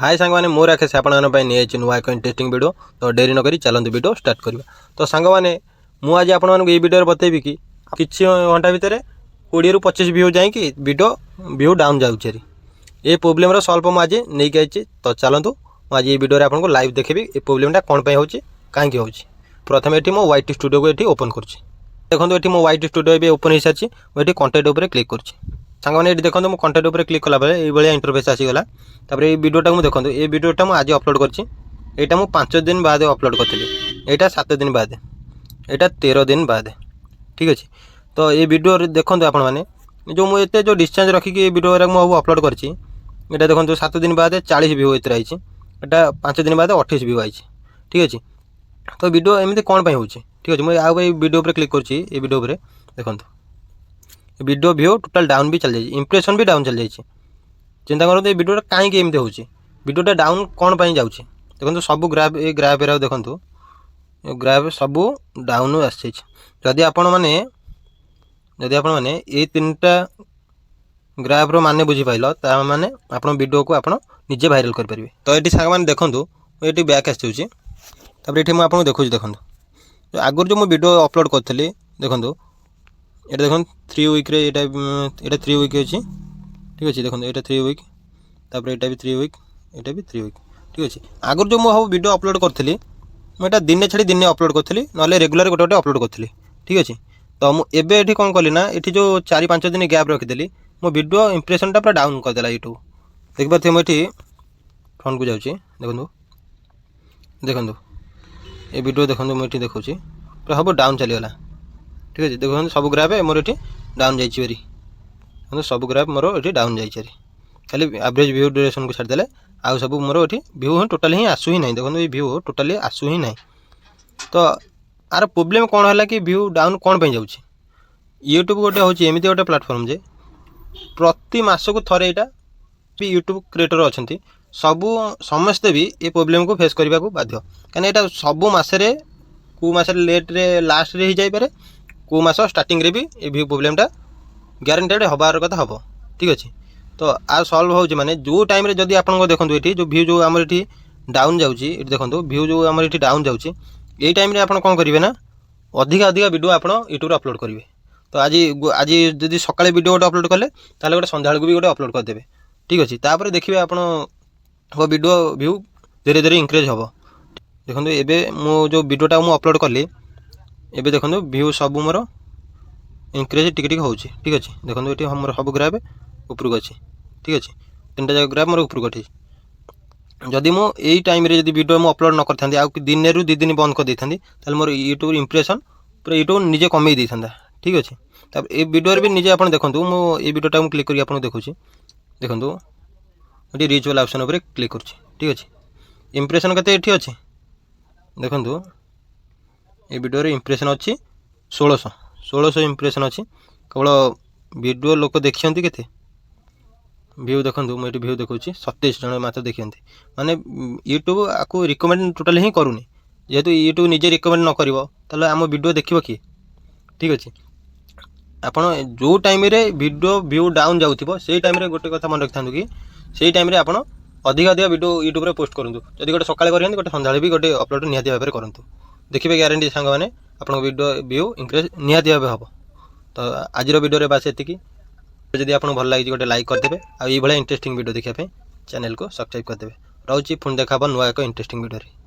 हाय सांग मैंने मोर आखे आपण नहीं नुआ एक इंटरेस्टिंग वीडियो तो डेरी नक चलते वीडियो स्टार्ट करवा। तो सांग मैंने मुझे आपण ये वीडियो बतेबी कि किसी घंटा भितर 20 ରୁ 25 व्यू जाकि वीडियो व्यू डाउन जाऊँगी। ये प्रोब्लेम सल्व मुझे नहीं आई। तो चलतु मुझे ये वीडियो आपको लाइव देखी ये प्रोब्लेमटा कौन हो कहीं हो। प्रथम ये मो वाइट स्टूडियो को ये ओपन कर देखो ये मो वाइट स्टूडियो भी ओपन हो सारी मुझे कंटेंट उपर क्लिक कर सांग मैंने देखो मुझे कंटेंट उपर क्लिक कला ये इंटरफेस आसीगला। तापर ये वीडियोटा मुझे देखो ये वीडियोटा मुझे आज अपलोड करछि। एटा मु 5 दिन बाद अपलोड करथिली, एटा 7 दिन बाद, एटा 13 दिन बाद। ठीक अच्छे। तो ये वीडियो देखो आपण मैंने जो मुझे जो डिस्टेंस रखिकी वीडियो मुझे अपलोड करछि एटा देखो 7 दिन बाद 40 व्यू एत आई, एटा 5 दिन बाद 28 व्यू आई। ठीक अच्छे। तो वीडियो एमती कौन हो। ठीक अच्छे। मुझे आउ वीडियो पर क्लिक करछि। ये वीडियो पर देखो वीडियो व्यू टोटल डाउन भी चल जाए, इंप्रेशन भी डाउन चल जाए। चिंता करूँ ये वीडियोटा कहीं एमती हो वीडियोटा डाउन कौन पर जाऊँ। देखो सब ग्राफ ये ग्राफ एरा देखो ग्राफ सब डाउन आदि आपण मैंने ये 3टा ग्राफ्र मान बुझीपाल मैंने आप वीडियो को आप निजे भाइराल करेंगे। तो ये सांग मैंने देखूँ ये बैक आसूँ ये मुझे देखुँ देखो आगुरी जो मुझे वीडियो अपलोड करी देखो ये देखो 3 वीक्रे ये 3 वीक अच्छी। ठीक अच्छे। देखो ये 3 वीक तापर यहाँ भी 3 वीक ये भी 3 वीक। ठीक अच्छे। आगुरी जो मुझे वीडियो अपलोड करी मुझे दिने छाड़ी दिने अपलोड करी ना रेगुलर गोटे गोटे अपलोड करी। ठीक अच्छे। तो मुझे ये कौन कली ना ये जो 4-5 दिन गैप रखीदी मो वीडियो इंप्रेशनटा पूरा डाउन करदेला यूट्यूब। देखिए मुझे फोन को जाऊँगी देखो देखो ये वीडियो देखो मुझे देखा पूरा सब डाउन चलीगला। ठीक अच्छे। देखो सब ग्राफ मोर ये डाउन जारी सब ग्राफ मोर ये डाउन जारी खाली एवरेज व्यू ड्यूरेशन को छाड़देले आउ सब मोर ये व्यू ही टोटाल ही आसू ही ना। देखो ये व्यू टोटाली आसू ही ना। तो आर प्रोब्लेम कौन है कि व्यू डाउन कौन पर जाऊँ। यूट्यूब गोटे हूँ एमती गोटे प्लाटफर्म जे प्रति मास को थरे यहाँ भी यूट्यूब क्रिएटर अच्छा सबू समस्ते भी ये प्रोब्लेम को फेस करने को बाध्य कहीं यहाँ सब मसरे कौ मस लेट्रे लास्ट रे ही जापे कौ मास स्टार्टिंग रे भी ये व्यू प्रोब्लेमटा ग्यारंटेड हबार कथा हम। ठीक अच्छे। तो आ सल्व हो माने जो टाइम रे जदि आपन को देखो ये जो व्यू जो आम ये डाउन जाऊँगी देखो व्यू जो आम ये डाउन जाऊँगी यही टाइम आप कौन करेंगे ना अधिका अधिका वीडियो आप यूट्यूब अपलोड करेंगे। तो आज आज जब सकाଳେ वीडियो गोटे अपलोड कले ताले गोटे संध्या को भी गोटे अपलोड करदेवे। ठीक अच्छे। तापर देखिए आप वीडियो व्यू धीरे धीरे इंक्रीज हम। देखो एबे मो जो वीडियोटा मुझे अपलोड कली एबे देखो व्यू सब मोर इंक्रीज टिके टिके होची। ठीक अच्छे। देखो ये मोर सब ग्राफ उपरको अच्छे। ठीक अच्छे। 3टा जगह ग्राफ मोर उपरको अच्छे। जदि मुझे टाइम रे जदि वीडियो मुझे अपलोड न करथांती आ दिन रू 2 दिन बंद कर देथांती ताले मोर यूट्यूब इंप्रेशन पूरा यूट्यूब निजे कमे देथांता। ठीक अच्छे। तब ए वीडियो भी निजे आप देखो ये वीडियोटा मुझे क्लिक करके आपको देखुँ देखो ये रीच वाला ऑप्शन उपर क्लिक कर। ठीक अच्छे। इंप्रेशन केते एठी अच्छे देखो ये वीडियो इंप्रेशन अच्छी 1600 इंप्रेशन अच्छी केवल वीडियो लोक देखिए केते व्यू देखो मुझे व्यू देखा 27 जन मात्र देखिए माने यूट्यूब आपको रिकमेंड टोटाल ही करूनी जेहेतु यूट्यूब निजे रिकमेंड न कर आम वीडियो देखिए किए। ठीक अच्छे। आपड़ जो टाइम रे वीडियो व्यू डाउन जाऊँ से टाइम रे गोटे कथा मन रखी था कि से टाइम रे आपड़ अधिक अधिक वीडियो यूट्यूब रे पोस्ट करूँ। जदि गोटे सकाळे करेंगे गोटे संध्या भी गोटे अपलोड निहाती भाव में करूँ देखिए ग्यारंटी सांग मैंने आप वीडियो व्यू इंक्रीज निहाती भाव हम। तो आज वीडियो बास एतिकी। जदि आपको भल लगी गोटे लाइक करदे आ इंटरेस्टिंग वीडियो देखा चैनल को सब्सक्राइब करदे। रोची पुणी देखा नुआ एक इंटरेस्टिंग वीडियो।